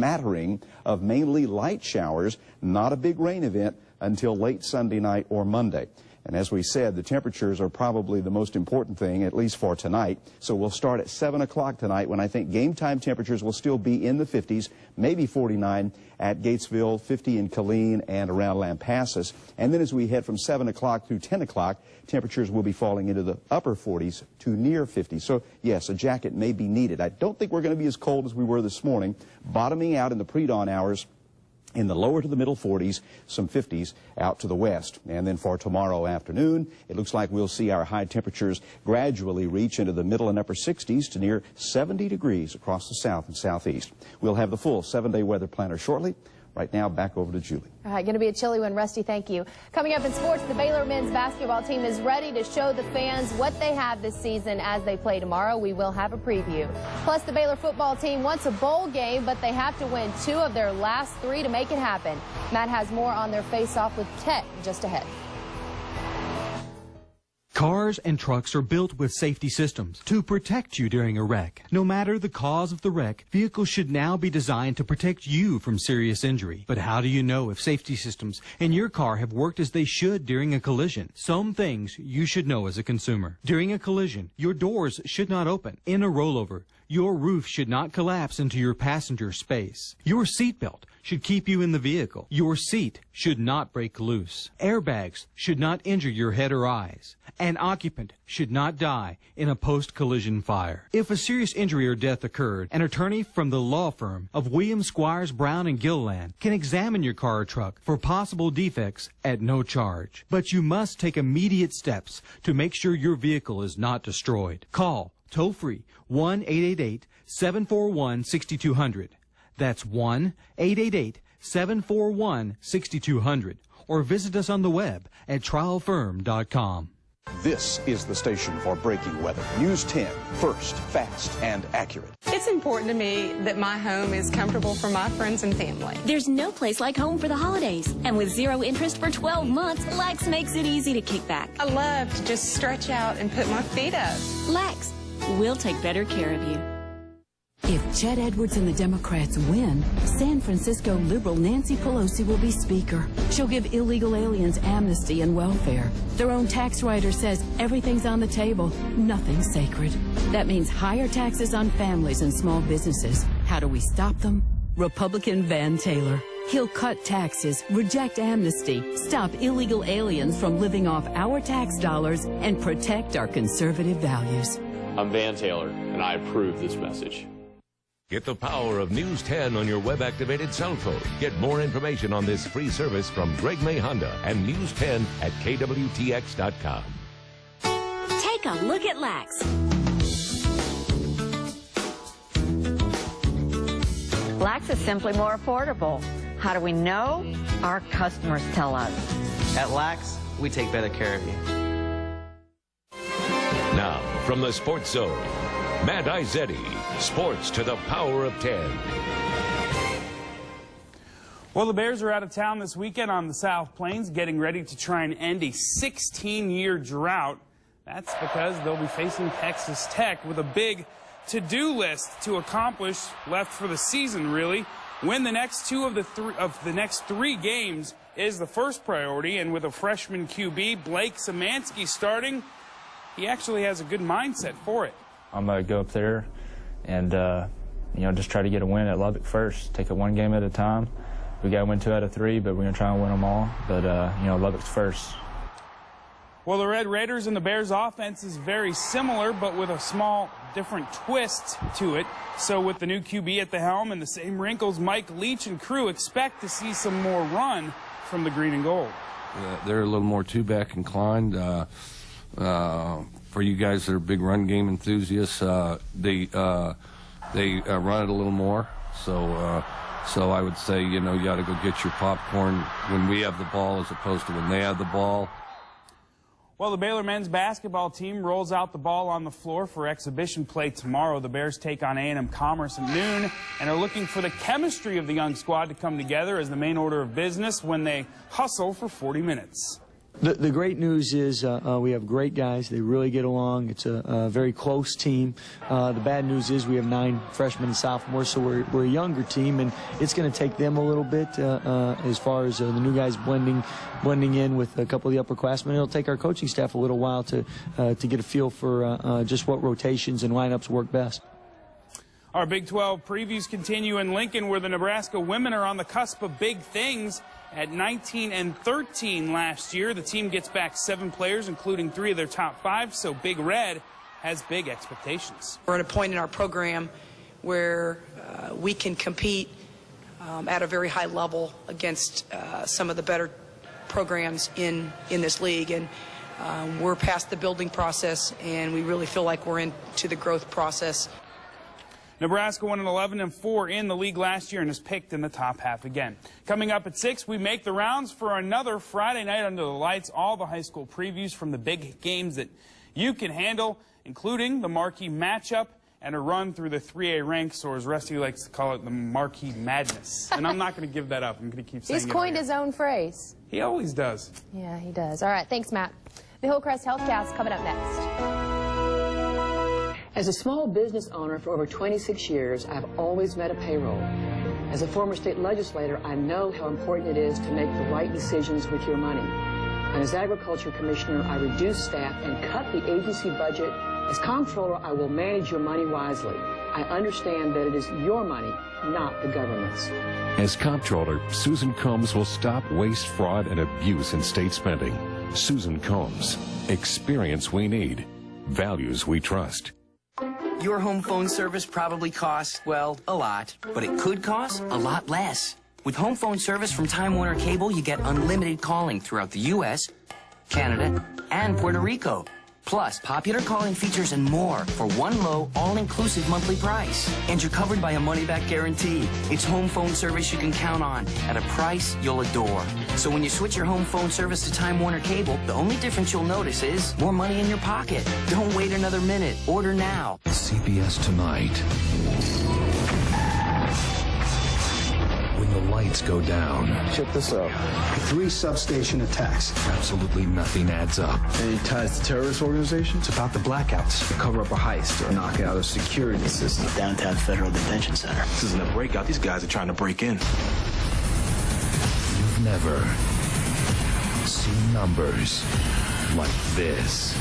smattering of mainly light showers, not a big rain event until late Sunday night or Monday. And as we said, the temperatures are probably the most important thing, at least for tonight. So we'll start at 7 o'clock tonight, when I think game time temperatures will still be in the 50s, maybe 49 at Gatesville, 50 in Killeen and around Lampasas. And then as we head from 7 o'clock through 10 o'clock, temperatures will be falling into the upper 40s to near 50. So yes, a jacket may be needed. I don't think we're going to be as cold as we were this morning, bottoming out in the pre-dawn hours in the lower to the middle 40s, some 50s out to the west. And then for tomorrow afternoon, it looks like we'll see our high temperatures gradually reach into the middle and upper 60s to near 70 degrees across the south and southeast. We'll have the full 7-day weather planner shortly. Right now, back over to Julie. All right, going to be a chilly one. Rusty, thank you. Coming up in sports, the Baylor men's basketball team is ready to show the fans what they have this season as they play tomorrow. We will have a preview. Plus, the Baylor football team wants a bowl game, but they have to win 2 of their last 3 to make it happen. Matt has more on their face-off with Tech just ahead. Cars and trucks are built with safety systems to protect you during a wreck. No matter the cause of the wreck, vehicles should now be designed to protect you from serious injury. But how do you know if safety systems in your car have worked as they should during a collision? Some things you should know as a consumer. During a collision, your doors should not open. In a rollover, your roof should not collapse into your passenger space. Your seatbelt should keep you in the vehicle. Your seat should not break loose. Airbags should not injure your head or eyes. An occupant should not die in a post-collision fire. If a serious injury or death occurred, an attorney from the law firm of Williams, Squires, Brown, and Gilliland can examine your car or truck for possible defects at no charge. But you must take immediate steps to make sure your vehicle is not destroyed. Call toll-free 1-888-741-6200. That's 1-888-741-6200. Or visit us on the web at trialfirm.com. This is the station for breaking weather. News 10, first, fast, and accurate. It's important to me that my home is comfortable for my friends and family. There's no place like home for the holidays. And with 0 interest for 12 months, Lax makes it easy to kick back. I love to just stretch out and put my feet up. Lax, we'll take better care of you. If Chet Edwards and the Democrats win, San Francisco liberal Nancy Pelosi will be Speaker. She'll give illegal aliens amnesty and welfare. Their own tax writer says everything's on the table, nothing's sacred. That means higher taxes on families and small businesses. How do we stop them? Republican Van Taylor. He'll cut taxes, reject amnesty, stop illegal aliens from living off our tax dollars, and protect our conservative values. I'm Van Taylor, and I approve this message. Get the power of News 10 on your web-activated cell phone. Get more information on this free service from Greg May Honda and News 10 at KWTX.com. Take a look at Lax. Lax is simply more affordable. How do we know? Our customers tell us. At Lax, we take better care of you. Now, from the Sports Zone, Matt Izzetti, sports to the power of 10. Well, the Bears are out of town this weekend on the South Plains, getting ready to try and end a 16-year drought. That's because they'll be facing Texas Tech with a big to-do list to accomplish left for the season, really. Win the next 2 of the next 3 games is the first priority, and with a freshman QB, Blake Szymanski, starting, he actually has a good mindset for it. I'm going to go up there and, just try to get a win at Lubbock first. Take it 1 game at a time. We got to win 2 out of 3, but we're going to try and win them all. But, Lubbock's first. Well, the Red Raiders and the Bears offense is very similar, but with a small, different twist to it. So with the new QB at the helm and the same wrinkles, Mike Leach and crew expect to see some more run from the green and gold. They're a little more two-back inclined. For you guys that are big run game enthusiasts, they run it a little more. So I would say, you got to go get your popcorn when we have the ball as opposed to when they have the ball. Well, the Baylor men's basketball team rolls out the ball on the floor for exhibition play tomorrow. The Bears take on A&M Commerce at noon and are looking for the chemistry of the young squad to come together as the main order of business when they hustle for 40 minutes. The great news is we have great guys. They really get along. It's a very close team. The bad news is we have 9 freshmen and sophomores, so we're a younger team, and it's going to take them a little bit as far as the new guys blending in with a couple of the upperclassmen. It'll take our coaching staff a little while to get a feel for just what rotations and lineups work best. Our Big 12 previews continue in Lincoln, where the Nebraska women are on the cusp of big things. At 19-13 last year, the team gets back 7 players, including 3 of their top 5, so Big Red has big expectations. We're at a point in our program where we can compete at a very high level against some of the better programs in this league, and we're past the building process, and we really feel like we're into the growth process. Nebraska won an 11-4 in the league last year and is picked in the top half again. Coming up at 6, we make the rounds for another Friday night under the lights. All the high school previews from the big games that you can handle, including the marquee matchup and a run through the 3A ranks, or as Rusty likes to call it, the marquee madness. And I'm not going to give that up. I'm going to keep saying it. He's coined his own phrase. He always does. Yeah, he does. All right, thanks, Matt. The Hillcrest Healthcast coming up next. As a small business owner for over 26 years, I've always met a payroll. As a former state legislator, I know how important it is to make the right decisions with your money. And as Agriculture Commissioner, I reduced staff and cut the agency budget. As Comptroller, I will manage your money wisely. I understand that it is your money, not the government's. As Comptroller, Susan Combs will stop waste, fraud, and abuse in state spending. Susan Combs. Experience we need. Values we trust. Your home phone service probably costs, well, a lot, but it could cost a lot less. With home phone service from Time Warner Cable, you get unlimited calling throughout the U.S., Canada, and Puerto Rico. Plus, popular calling features and more for one low, all-inclusive monthly price. And you're covered by a money-back guarantee. It's home phone service you can count on at a price you'll adore. So when you switch your home phone service to Time Warner Cable, the only difference you'll notice is more money in your pocket. Don't wait another minute. Order now. CBS Tonight. When the lights go down. Check this out. 3 substation attacks. Absolutely nothing adds up. Any ties to terrorist organizations? It's about the blackouts to cover up a heist or knock out a security system. Downtown Federal Detention Center. This isn't a breakout. These guys are trying to break in. You've never seen numbers like this.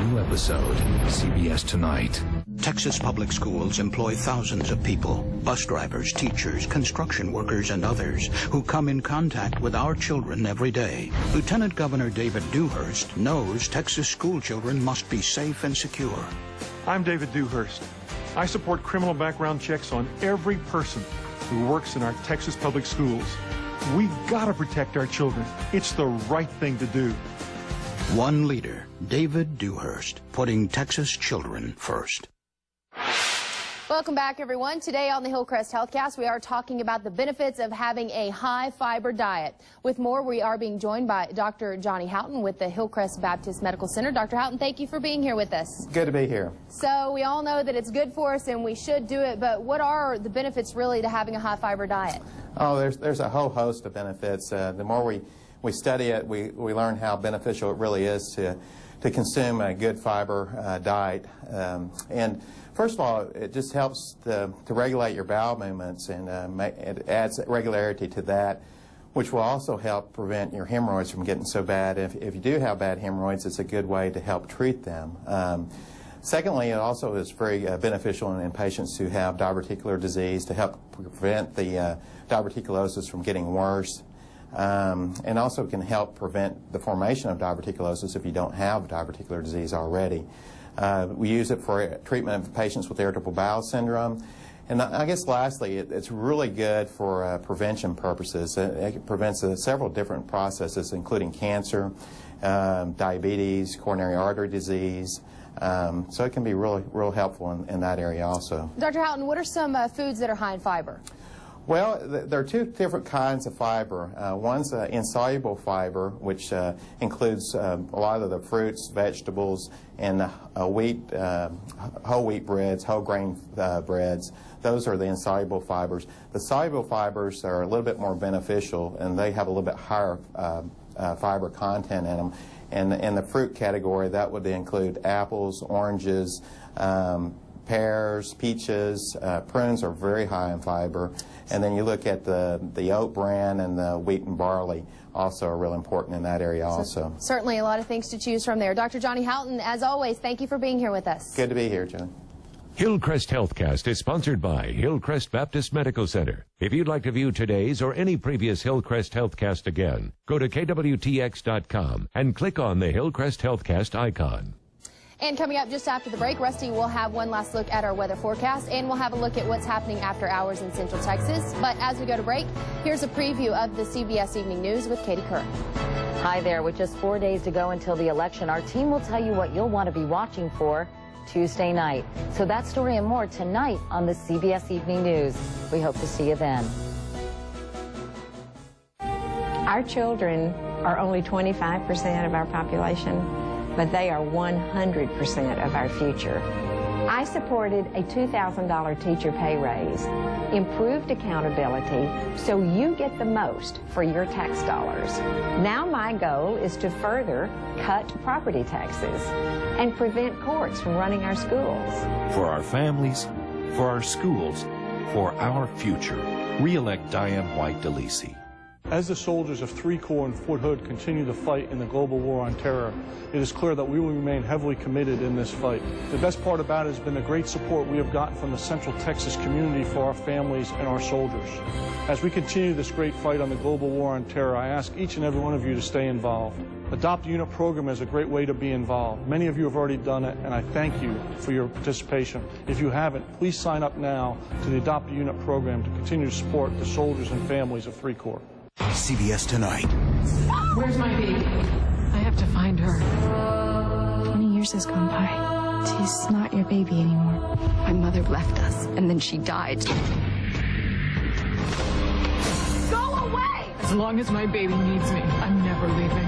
New episode, CBS Tonight. Texas public schools employ thousands of people, bus drivers, teachers, construction workers, and others who come in contact with our children every day. Lieutenant Governor David Dewhurst knows Texas school children must be safe and secure. I'm David Dewhurst. I support criminal background checks on every person who works in our Texas public schools. We've got to protect our children. It's the right thing to do. One leader, David Dewhurst, putting Texas children first. Welcome back, everyone. Today on the Hillcrest Healthcast, we are talking about the benefits of having a high-fiber diet. With more, we are being joined by Dr. Johnny Houghton with the Hillcrest Baptist Medical Center. Dr. Houghton, thank you for being here with us. Good to be here. So we all know that it's good for us and we should do it, but what are the benefits really to having a high-fiber diet? Oh, there's a whole host of benefits. The more we study it, we learn how beneficial it really is to consume a good fiber diet. And first of all, it just helps to regulate your bowel movements, and it adds regularity to that, which will also help prevent your hemorrhoids from getting so bad. If you do have bad hemorrhoids, it's a good way to help treat them. Secondly, it also is very beneficial in patients who have diverticular disease to help prevent the diverticulosis from getting worse. And also can help prevent the formation of diverticulosis if you don't have diverticular disease already. We use it for treatment of patients with irritable bowel syndrome. And I guess lastly, it's really good for prevention purposes. It prevents several different processes, including cancer, diabetes, coronary artery disease. So it can be real helpful in that area also. Dr. Houghton, what are some foods that are high in fiber? Well, there are 2 different kinds of fiber. One's insoluble fiber, which includes a lot of the fruits, vegetables, and whole wheat breads, whole grain breads. Those are the insoluble fibers. The soluble fibers are a little bit more beneficial, and they have a little bit higher fiber content in them. And in the fruit category, that would include apples, oranges, pears, peaches. Prunes are very high in fiber. And then you look at the oat bran and the wheat and barley, also are real important in that area also. Certainly a lot of things to choose from there. Dr. Johnny Houghton, as always, thank you for being here with us. Good to be here, John. Hillcrest Healthcast is sponsored by Hillcrest Baptist Medical Center. If you'd like to view today's or any previous Hillcrest Healthcast again, go to KWTX.com and click on the Hillcrest Healthcast icon. And coming up just after the break, Rusty will have one last look at our weather forecast, and we'll have a look at what's happening after hours in Central Texas. But as we go to break, here's a preview of the CBS Evening News with Katie Kerr. Hi there. With just 4 days to go until the election, our team will tell you what you'll want to be watching for Tuesday night. So that story and more tonight on the CBS Evening News. We hope to see you then. Our children are only 25% of our population, but they are 100% of our future. I supported a $2,000 teacher pay raise, improved accountability, so you get the most for your tax dollars. Now my goal is to further cut property taxes and prevent courts from running our schools. For our families, for our schools, for our future, re-elect Diane White DeLisi. As the soldiers of 3 Corps and Fort Hood continue to fight in the global war on terror, it is clear that we will remain heavily committed in this fight. The best part about it has been the great support we have gotten from the Central Texas community for our families and our soldiers. As we continue this great fight on the global war on terror, I ask each and every one of you to stay involved. Adopt a Unit program is a great way to be involved. Many of you have already done it, and I thank you for your participation. If you haven't, please sign up now to the Adopt a Unit program to continue to support the soldiers and families of 3 Corps. CBS Tonight. Where's my baby? I have to find her. 20 years has gone by. She's not your baby anymore. My mother left us, and then she died. Go away! As long as my baby needs me, I'm never leaving.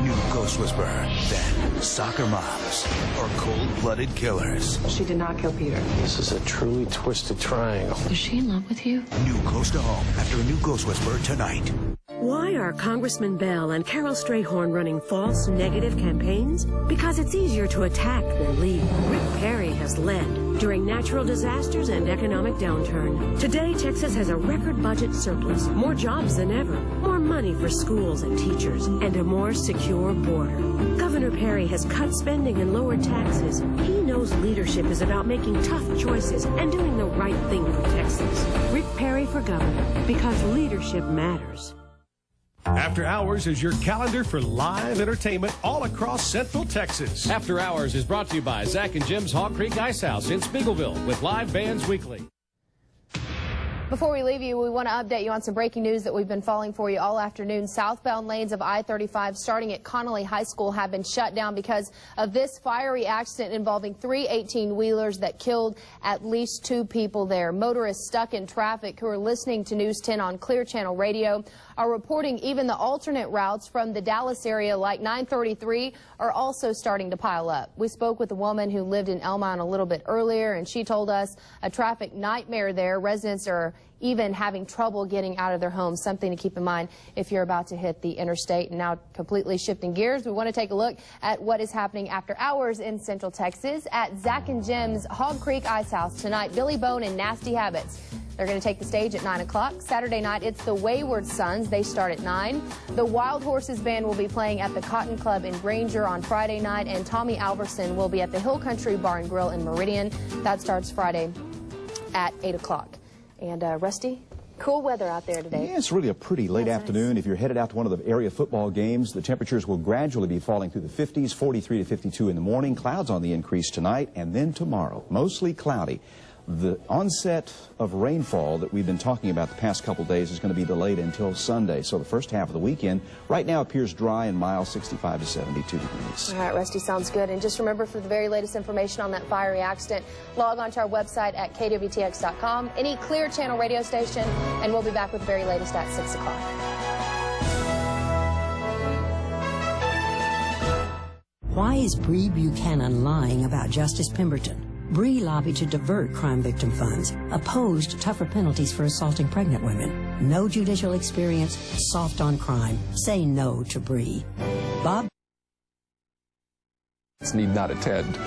New Ghost Whisperer, then Soccer Moms, or Cold-Blooded Killers. She did not kill Peter. This is a truly twisted triangle. Is she in love with you? New Close to Home after a New Ghost Whisperer tonight. Why are Congressman Bell and Carol Strayhorn running false negative campaigns? Because it's easier to attack than lead. Rick Perry has led during natural disasters and economic downturn. Today, Texas has a record budget surplus, more jobs than ever, more money for schools and teachers, and a more secure border. Governor Perry has cut spending and lowered taxes. He knows leadership is about making tough choices and doing the right thing for Texas. Rick Perry for governor, because leadership matters. After Hours is your calendar for live entertainment all across Central Texas. After Hours is brought to you by Zach and Jim's Hog Creek Ice House in Spiegelville with live bands weekly. Before we leave you, we want to update you on some breaking news that we've been following for you all afternoon. Southbound lanes of I-35 starting at Connolly High School have been shut down because of this fiery accident involving 3 18-wheelers that killed at least 2 people there. Motorists stuck in traffic who are listening to News 10 on Clear Channel Radio are reporting even the alternate routes from the Dallas area like 933 are also starting to pile up. We spoke with a woman who lived in Elmont a little bit earlier, and she told us a traffic nightmare there. Residents are even having trouble getting out of their homes, something to keep in mind if you're about to hit the interstate. And now completely shifting gears, we want to take a look at what is happening after hours in Central Texas at Zach and Jim's Hog Creek Ice House tonight. Billy Bone and Nasty Habits. They're going to take the stage at 9 o'clock. Saturday night, it's the Wayward Sons. They start at 9. The Wild Horses Band will be playing at the Cotton Club in Granger on Friday night, and Tommy Alverson will be at the Hill Country Bar and Grill in Meridian. That starts Friday at 8 o'clock. And Rusty, cool weather out there today. Yeah, it's really a pretty late afternoon. Nice. If you're headed out to one of the area football games, the temperatures will gradually be falling through the 50s, 43 to 52 in the morning. Clouds on the increase tonight, and then tomorrow, mostly cloudy. The onset of rainfall that we've been talking about the past couple days is going to be delayed until Sunday. So the first half of the weekend right now appears dry and mild, 65 to 72 degrees. All right, Rusty, sounds good. And just remember, for the very latest information on that fiery accident, log on to our website at KWTX.com, any Clear Channel radio station, and we'll be back with the very latest at 6 o'clock. Why is Bree Buchanan lying about Justice Pemberton? Bree lobbied to divert crime victim funds, opposed tougher penalties for assaulting pregnant women. No judicial experience, soft on crime. Say no to Bree. Bob need not attend.